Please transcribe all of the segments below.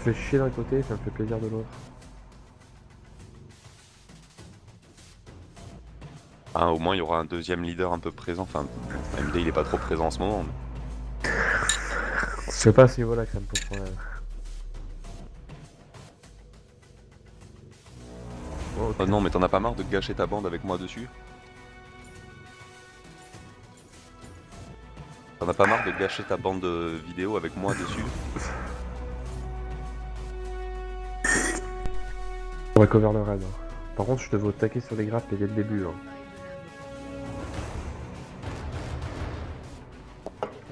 fait chier d'un côté, ça me fait plaisir de l'autre. Ah, au moins il y aura un deuxième leader un peu présent. Enfin, MD il est pas trop présent en ce moment. C'est pas à ce niveau-là que ça me pose problème. Oh Ok. non, mais t'en as pas marre de gâcher ta bande avec moi dessus? T'en as pas marre de gâcher ta bande vidéo avec moi dessus? On va cover le raid. Par contre, je te veux au taquet sur les grappes et dès le début.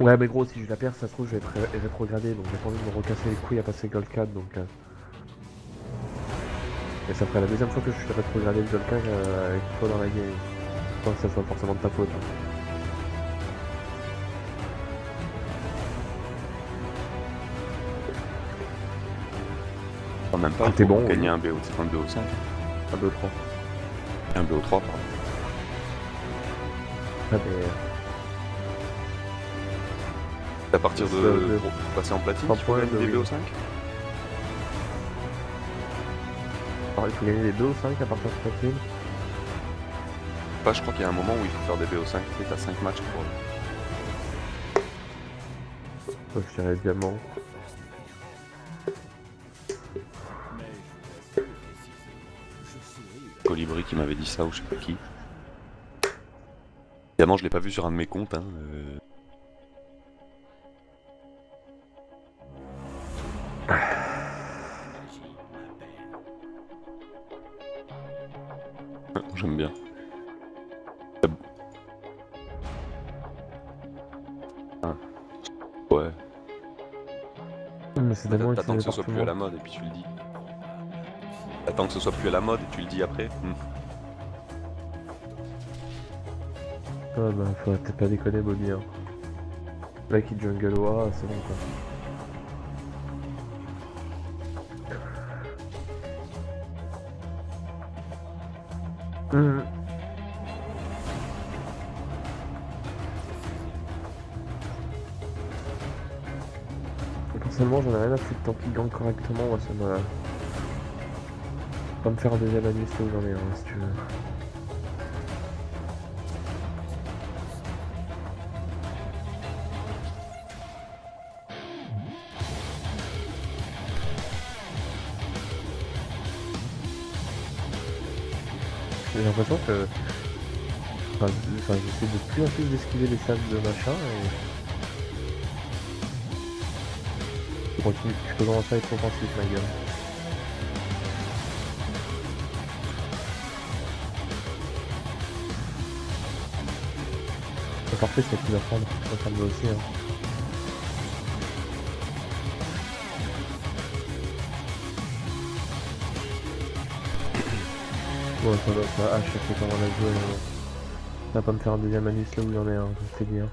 Ouais, mais gros, si je la perds, ça se trouve, je vais être rétrogradé, donc j'ai pas envie de me recasser les couilles à passer Gold 4, donc... Et ça ferait la deuxième fois que je suis rétrogradé le Gold 4 avec toi dans la game. Sans que ça soit forcément de ta faute. En même pas, Ah, il t'es faut bon, gagner oui. un BO5. Un 2-3. Un BO3, pardon. Ah, mais... À partir de de- pour passer en platine, 3 il faut points gagner de des win. BO5? Alors, il faut gagner les 2 ou 5 à partir de platine. Pas, je crois qu'il y a un moment où il faut faire des BO5, tu sais, t'as 5 matchs pour... Moi, je dirais diamant. Colibri qui m'avait dit ça ou je sais pas qui. Évidemment, je l'ai pas vu sur un de mes comptes. Hein, J'aime bien. Ah, ouais. Mais c'est tellement T'attends utilisé que ce par soit tout le plus à monde. la mode et puis tu le dis. T'attends que ce soit plus à la mode et tu le dis après. Ah bah, faut peut-être pas déconner, Bobby. Hein. Le mec, il jungle Wa, c'est bon quoi. Hum. Personnellement, j'en ai rien à foutre tant qu'il gagne correctement. Moi, ça me. Pas me faire un deuxième anus là où j'en ai un, si tu veux. J'ai l'impression que. J'essaie de plus en plus d'esquiver les salles de machin et. Je peux commencer à être offensif, ma gueule. C'est parfait, c'est qui va prendre. Ça me va aussi. Hein. Bon, ça va, je sais comment la jouer. Ça va pas me faire un deuxième anus là où j'en ai un, je te dis. Hein.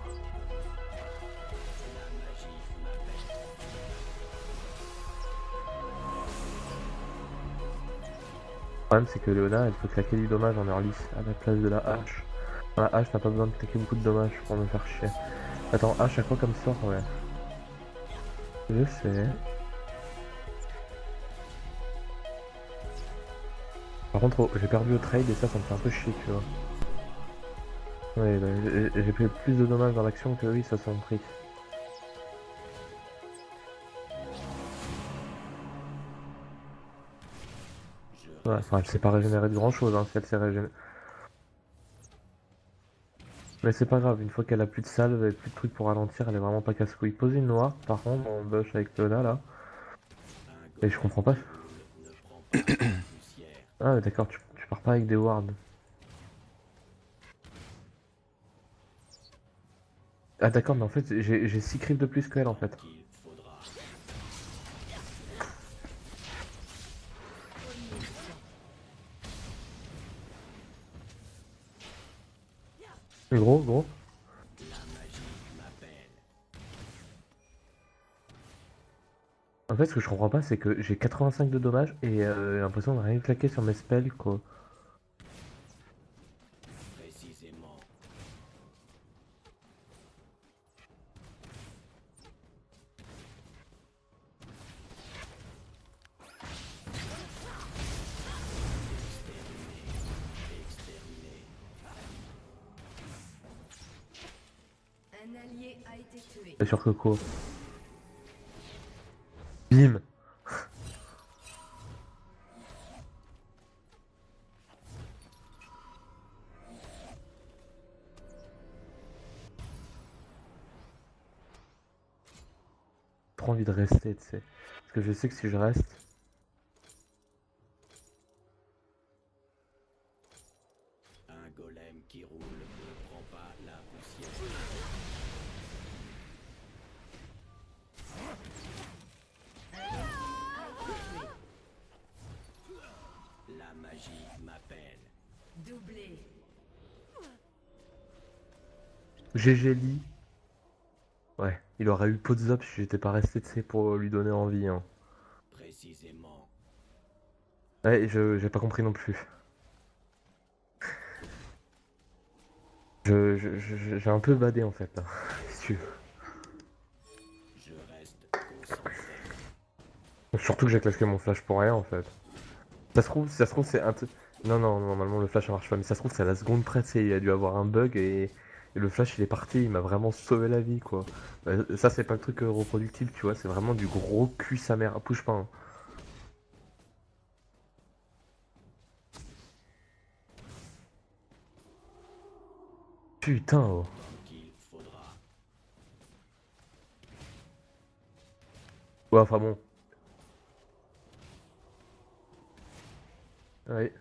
Le problème, c'est que Léona, elle peut claquer du dommage en early à la place de la hache. Dans la hache, t'as pas besoin de claquer beaucoup de dommages pour me faire chier. Attends, hache à quoi comme sort, ouais. Je sais. Par contre, j'ai perdu au trade et ça me fait un peu chier, tu vois. Ouais, bah, j'ai fait plus de dommages dans l'action que eux, ils se sont pris. Ouais, enfin, elle s'est pas régénérée de grand chose, hein, si elle s'est régénérée. Mais c'est pas grave, une fois qu'elle a plus de salve et plus de trucs pour ralentir, elle est vraiment pas casse-couille. Poser une noire, par contre, en bush avec Léona là. Et je comprends pas. Ah, d'accord, tu pars pas avec des wards. Ah, d'accord, mais en fait, j'ai 6 creeps de plus qu'elle en fait. Mais gros. En fait, ce que je comprends pas, c'est que j'ai 85 de dommages et j'ai l'impression de rien claquer sur mes spells, quoi. a été tué. Et sur Coco. Bim. Trop envie de rester, tu sais. Parce que je sais que si je reste... Un golem qui roule ne prend pas la poussière. La magie m'appelle. Doublé. GG Lee. Ouais, il aurait eu Podzop si j'étais pas resté, tu sais, pour lui donner envie, hein. Précisément. Ouais, j'ai pas compris non plus. J'ai un peu badé en fait, là. Si tu veux. Je reste concentré. Surtout que j'ai claqué mon flash pour rien en fait. Ça se trouve c'est un truc. Non, non, normalement le flash ça marche pas, mais ça se trouve c'est à la seconde près, tu sais, il a dû avoir un bug et le flash il est parti, il m'a vraiment sauvé la vie quoi. Ça c'est pas le truc reproductible, tu vois, c'est vraiment du gros cul sa mère. Pousse pas, hein. Putain, oh. Tant qu'il faudra. Ouais, enfin bon. Ouais.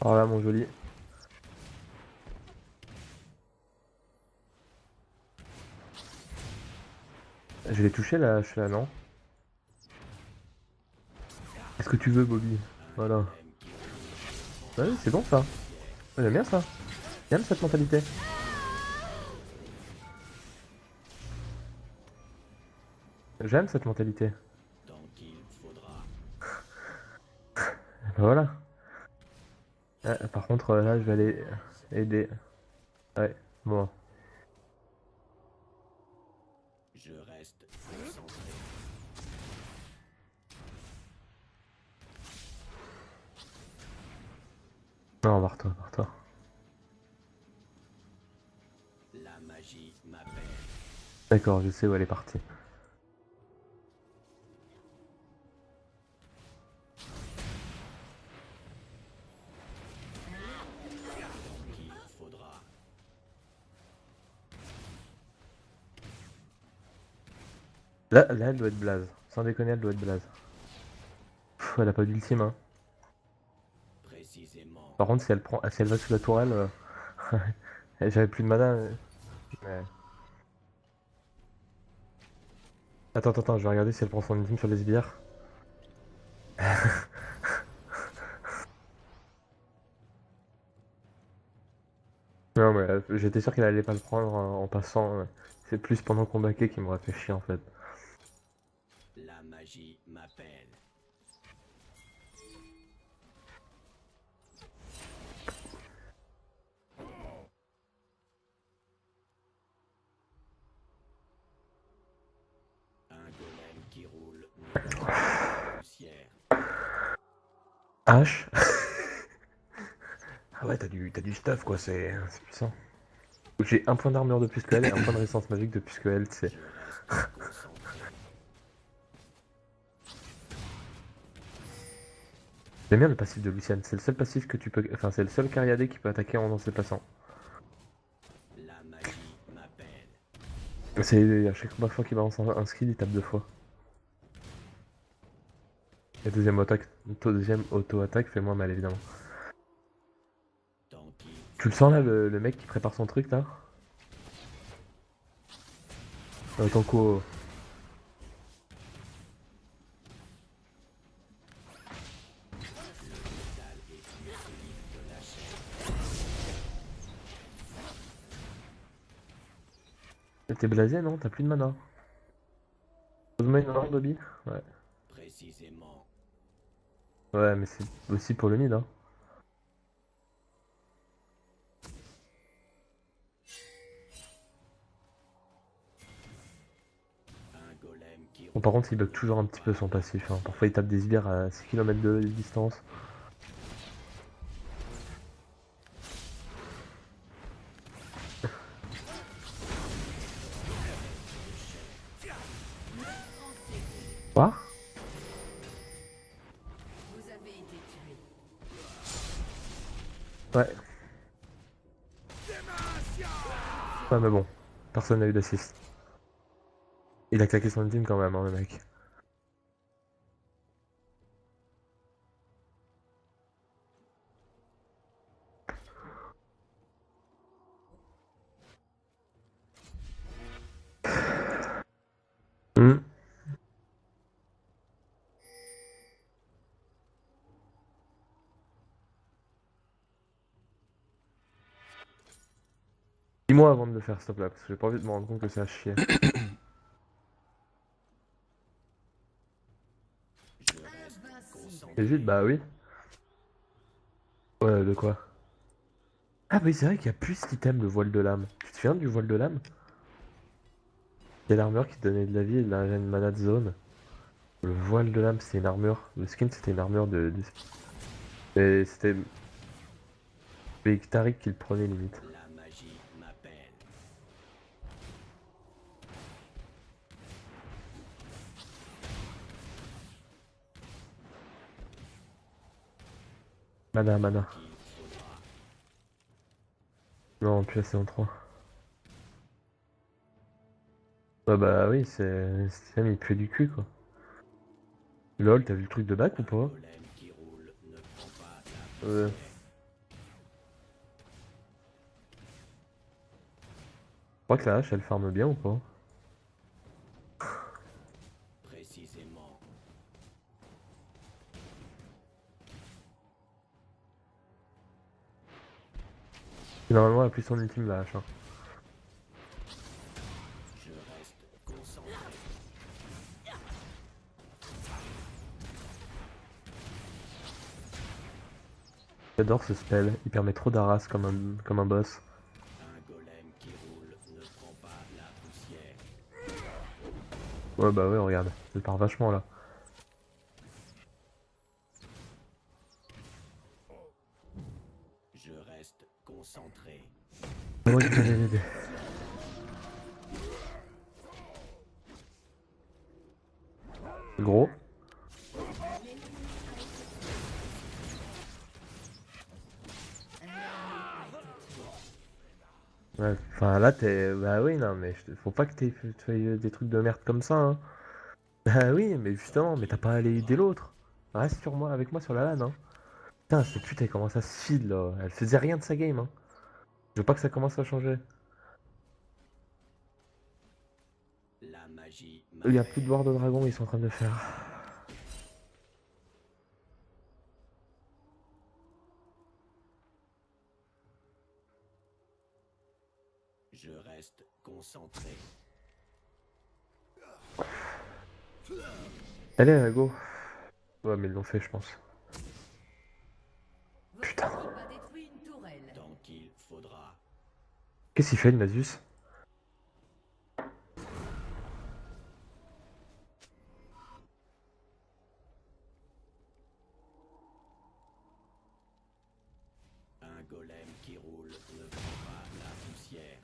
Alors là, mon joli. Je l'ai touché là, je suis là, non? Qu'est-ce que tu veux, Bobby? Voilà. Ouais, c'est bon ça. Ouais, j'aime bien ça. J'aime cette mentalité. J'aime cette mentalité. Tant qu'il faudra. Ben voilà. Par contre, là, je vais aller aider. Ouais, bon. Je reste concentré. Non, barre-toi, barre-toi. La magie m'appelle. D'accord, je sais où elle est partie. Tant qu'il faudra. Là, elle doit être blaze. Sans déconner, elle doit être blaze. Pff, elle a pas d'ultime, hein. Précisément. Par contre, si elle va sous la tourelle, j'avais plus de mana. Ouais. Attends, attends, attends, je vais regarder si elle prend son ultime sur les sbires. Non, mais j'étais sûr qu'elle allait pas le prendre en passant. C'est plus pendant qu'on baquait qui m'aurait fait chier en fait. La magie m'appelle. Un golem qui roule ne prend pas la poussière. H. Ah ouais, t'as du stuff quoi, c'est puissant. J'ai un point d'armure de plus que elle et un point de résistance magique de plus que elle, tu sais. Je reste concentré. J'aime bien le passif de Luciane, c'est le seul passif que tu peux. Enfin, c'est le seul Cariadé qui peut attaquer en se déplaçant. La magie m'appelle. C'est à chaque fois qu'il balance un skill, il tape deux fois. Et deuxième auto-attaque fait moins mal évidemment. Tant qu'il Tu le sens là, le mec qui prépare son truc là? Tanko. métal est plus solide que la chair. T'es blasé non? T'as plus de mana. Pose-moi une main, Bobby? Ouais. Précisément. Ouais, mais c'est aussi pour le mid, hein. Bon, par contre, il bug toujours un petit peu son passif. Hein. Parfois, il tape des sbires à 6 km de distance. Quoi? Vous avez été tué. Ouais. Ouais, mais bon. Personne n'a eu d'assist. Il a claqué son ultime quand même, hein, le mec. Hmm. Dis-moi avant de le faire, s'il te plaît, parce que j'ai pas envie de me rendre compte que c'est à chier. Et juste, bah oui. Ouais, de quoi? Ah, oui, c'est vrai qu'il y a plus cet item, le voile de l'âme. Tu te souviens du voile de l'âme? Il y a l'armure qui te donnait de la vie et de la une mana de zone. Le voile de l'âme, c'était une armure. Le skin, c'était une armure Et c'était Tariq qui le prenait limite. La magie m'appelle. Mana, mana. Qu'il faudra. Non, plus assez en 3. Ouais, bah oui, c'est même il pue du cul quoi. Lol, t'as vu le truc de bac ou Un pas? golem qui roule ne prend pas la Ouais. poussière. Je crois que la hache elle farme bien ou pas? Précisément. Et normalement elle a plus son ultime la hache. Hein. Je reste concentré. J'adore ce spell, il permet trop d'arras comme un boss. Un golem qui roule ne prend pas la poussière. Ouais bah ouais regarde, elle part vachement là. Je reste concentré. C'est moi qui vais l'aider. Gros. Ouais, enfin là t'es. Bah oui non mais faut pas que tu fasses des trucs de merde comme ça hein. Bah oui mais justement, mais t'as pas à aller aider l'autre. Reste sur moi, avec moi sur la LAN hein. Putain cette pute elle commence à se feed là, elle faisait rien de sa game hein. Je veux pas que ça commence à changer. La magie Il y a plus de m'appelle. War de Dragon, ils sont en train de le faire. Je reste concentré. Allez, go. Ouais, mais ils l'ont fait, je pense. Votre Putain. équipe a détruit une tourelle. Tant qu'il faudra. Qu'est-ce qu'il fait, le Nasus? Un golem qui roule ne prend pas la poussière.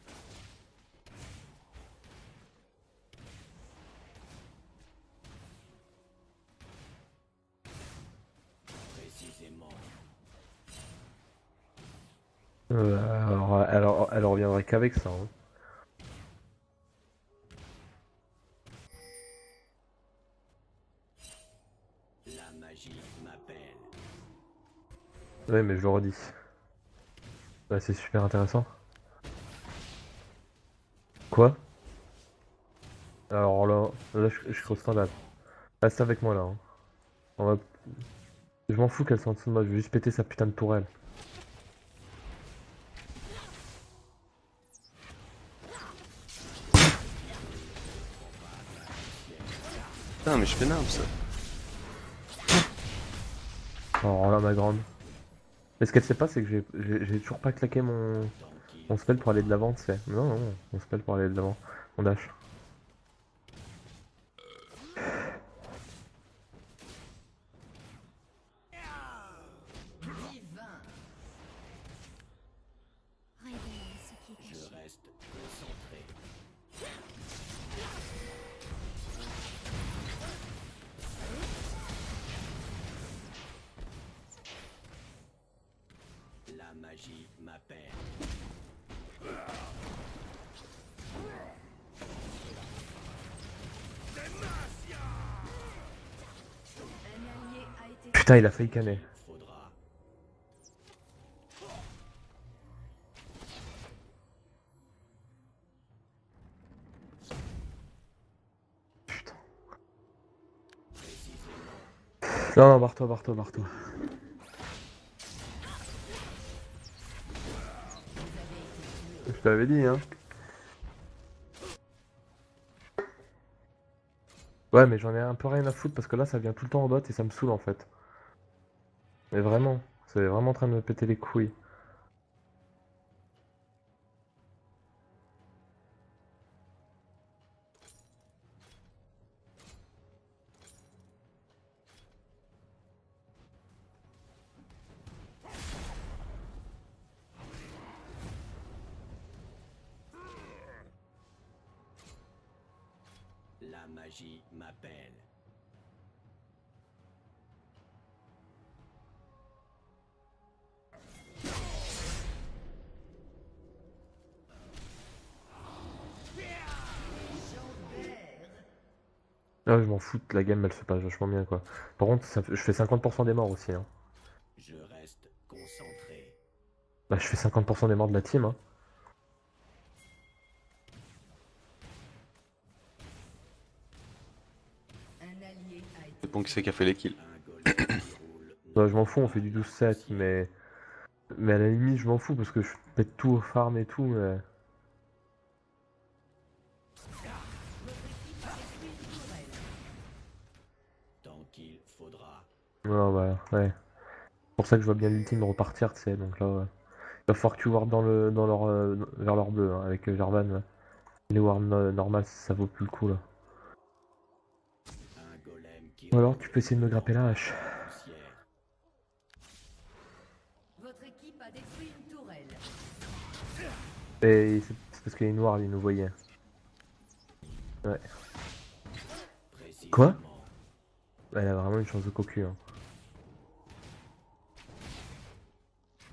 Précisément. Alors, elle reviendrait qu'avec ça. Hein. La magie m'appelle. Ouais, mais je le redis. Ouais, c'est super intéressant. Quoi? Alors là je suis au standard. Reste avec moi là. Hein. On va... Je m'en fous qu'elle soit en dessous de moi, je vais juste péter sa putain de tourelle. Putain, mais je fais n'importe ça. Alors là, ma grande. Mais ce qu'elle sait pas, c'est que j'ai toujours pas claqué Tant qu'il mon spell pour aller de l'avant, tu sais. Non, non, mon spell pour aller de l'avant. Mon dash. magie m'appelle. Un allié a été Putain, il a failli canner. Faudra. Putain. Précisément. Non, non, barre-toi, barre-toi, barre-toi. Je t'avais dit, hein. Ouais, mais j'en ai un peu rien à foutre parce que là, ça vient tout le temps en bot et ça me saoule en fait. Mais vraiment, c'est vraiment en train de me péter les couilles. La magie m'appelle. Ah, je m'en fous, la game elle se passe vachement bien quoi. Par contre, je fais 50% des morts aussi. Hein. Je reste concentré. Bah, je fais 50% des morts de la team. Hein. un allié a été C'est bon qui c'est qui a fait les kills. Un golem qui roule. Bah, je m'en fous, on fait du 12-7, mais à la limite, je m'en fous parce que je pète tout au farm et tout. Mais... Tant qu'il faudra. Ouais, bah, ouais. C'est pour ça que je vois bien l'ultime repartir, tu sais. Donc là, ouais. Il va falloir que tu wardes dans leur, vers leur bleu hein, avec Jarvan. Ouais. Les wards normales, ça vaut plus le coup là. Un golem qui Ou alors roule tu peux essayer de me grapper la hache. poussière. Votre équipe a détruit une tourelle. Et c'est parce qu'il est noir, il nous voyait. Ouais. Quoi? Précisément. Elle a vraiment une chance de cocu. Hein.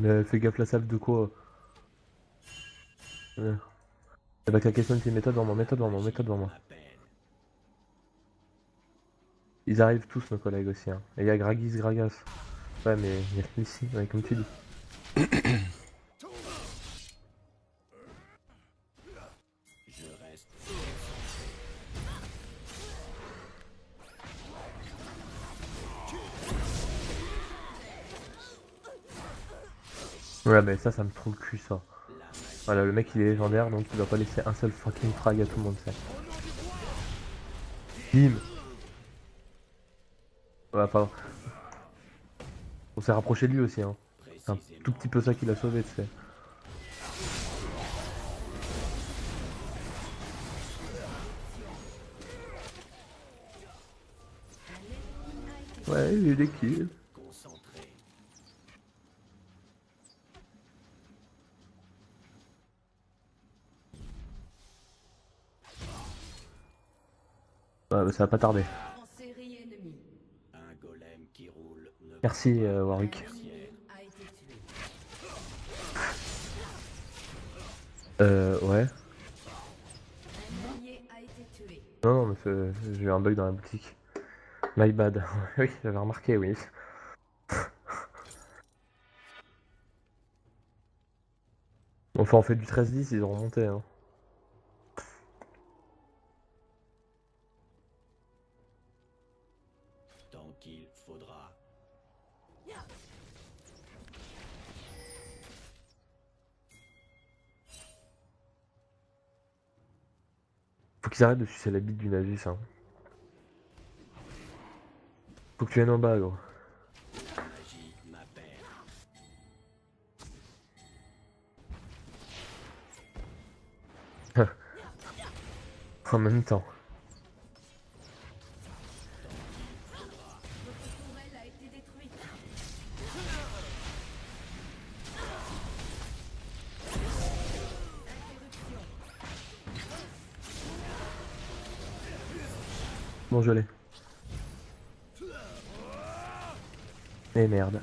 Mais fais gaffe la salve de quoi? Ouais. Elle va claquer son ulti, mets-toi devant moi, mets-toi devant moi, mets-toi devant moi. M'appelle. Ils arrivent tous nos collègues aussi. Hein. Et il y a Gragas. Ouais mais il y a ici, ouais, comme tu dis. Je reste. Ouais mais ça me trouve le cul ça. La magie. Voilà, le mec il est légendaire donc il doit pas laisser un seul fucking frag à tout le monde, c'est. Bim. Ouais, pardon. On s'est rapproché de lui aussi, hein. C'est un tout petit peu ça qui l'a sauvé, tu sais. Ouais, j'ai des kills. Concentré. Ouais, bah, ça va pas tarder. En série ennemie. Un golem qui roule. Ne Merci, prend pas Warwick. la poussière. A été tué. Ouais. Un allié a été tué. Non, non, mais j'ai eu un bug dans la boutique. My bad. Oui, j'avais remarqué, oui. Enfin, on fait du 13-10, ils ont remonté, hein. Tant qu'il faudra. Faut qu'ils arrêtent de sucer la bite du Nasus, hein. Faut que tu viennes en bas, gros. La magie m'appelle. En même temps. Votre tourelle a été détruite. Interruption. Bon, je l'ai. Eh merde.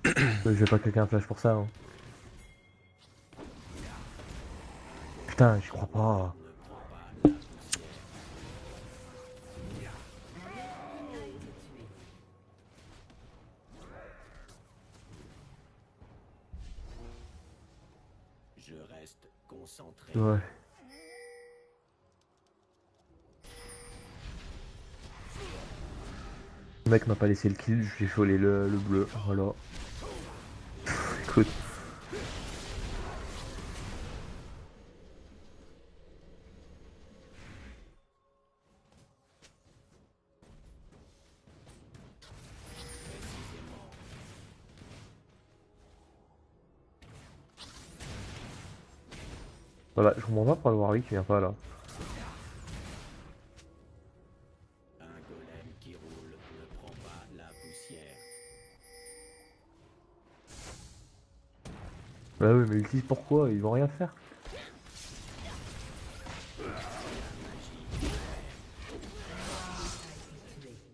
Je vais pas claquer un flash pour ça, hein. putain, j'y crois pas. Je reste concentré. Ouais. Le mec m'a pas laissé le kill, je lui ai volé le bleu, voilà. Écoute. Voilà, je comprends pas pour le Warwick qui vient pas là. Un golem qui roule ne prend pas la poussière. Bah oui, mais ultime pourquoi? Ils vont rien faire.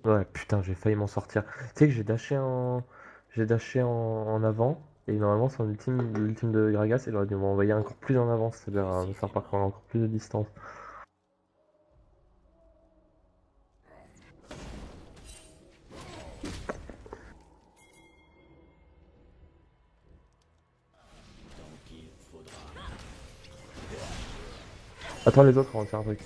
Ouais, putain, j'ai failli m'en sortir. Tu sais que j'ai dashé en... J'ai dashé en avant, et normalement son ultime, l'ultime de Gragas, il aurait dû m'envoyer encore plus en avant, c'est-à-dire me faire parcourir encore plus de distance. Tant qu'il faudra. Attends les autres, on va faire un truc.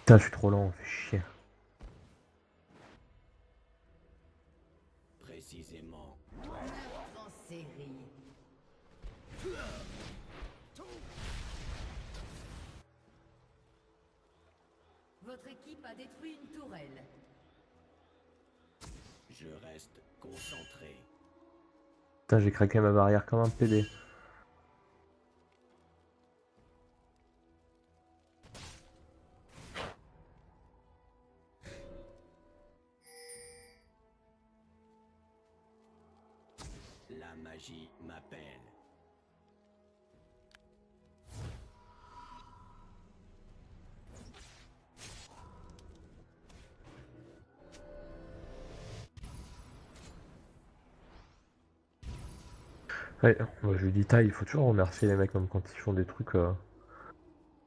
Putain, je suis trop lent, fait chier. Précisément. En série. Votre équipe a détruit une tourelle. Je reste concentré. Putain, j'ai craqué ma barrière comme un PD. La magie m'appelle. Ouais, moi je lui dis taille, il faut toujours remercier les mecs même quand ils font des trucs.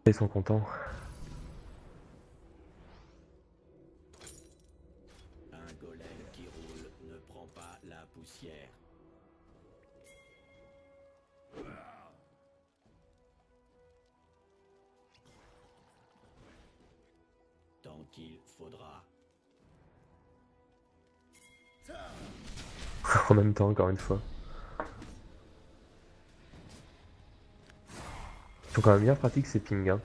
Ils sont contents. Un golem qui roule ne prend pas la poussière. Tant qu'il faudra. En même temps, encore une fois. Ils sont quand même bien pratiques ces pings. Hein.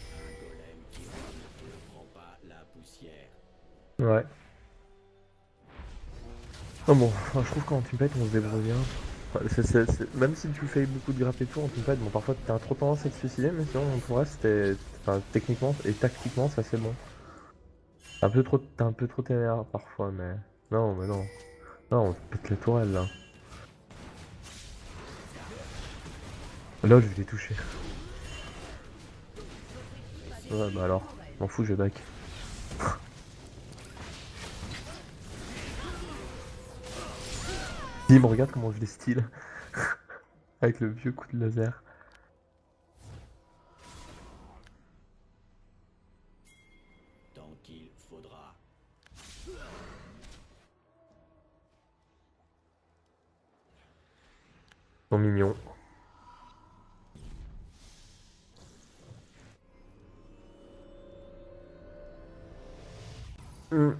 Un golem qui roule ne prend pas la poussière. Ouais. Oh bon, enfin, je trouve qu'en teamfight on se débrouille bien. Enfin, même si tu fais beaucoup de grappes et tout en teamfight, bon parfois t'as trop tendance à te suicider, mais sinon pour reste c'était. Enfin, techniquement et tactiquement c'est assez bon. T'as un peu trop TNR parfois, mais. Non, mais non. Non, on te pète la tourelle là. Là, je l'ai touché. Ouais, bah alors, m'en fous, je back. Bim, regarde comment je les style. Avec le vieux coup de laser. Tant qu'il faudra. Ils sont mignons. Hmm.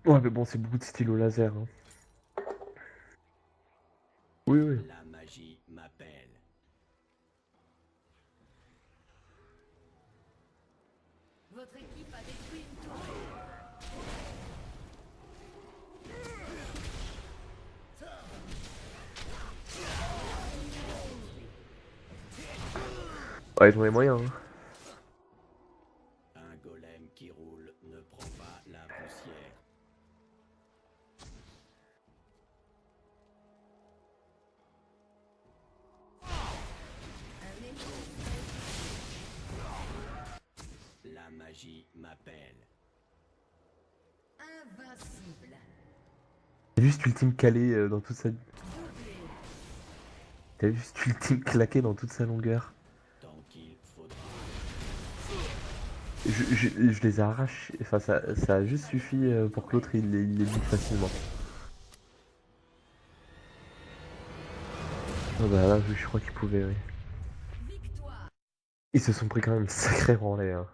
Ouais, mais bon, c'est beaucoup de stylo laser. Hein. Oui, oui. La magie m'appelle. Votre équipe a détruit une tour. Ouais, ils ont les moyens. Hein. Un golem qui roule ne prend pas la poussière. Un écho. La magie m'appelle. Invincible. T'as vu cet ultime calé dans toute sa... Doublé. T'as vu cet ultime claqué dans toute sa longueur. Tant qu'il faudra. Je les ai arrachés. Enfin, ça a juste suffi pour que l'autre il les bute facilement. Oh bah là, je crois qu'ils pouvaient, oui. Victoire. Ils se sont pris quand même sacré branlé. Hein.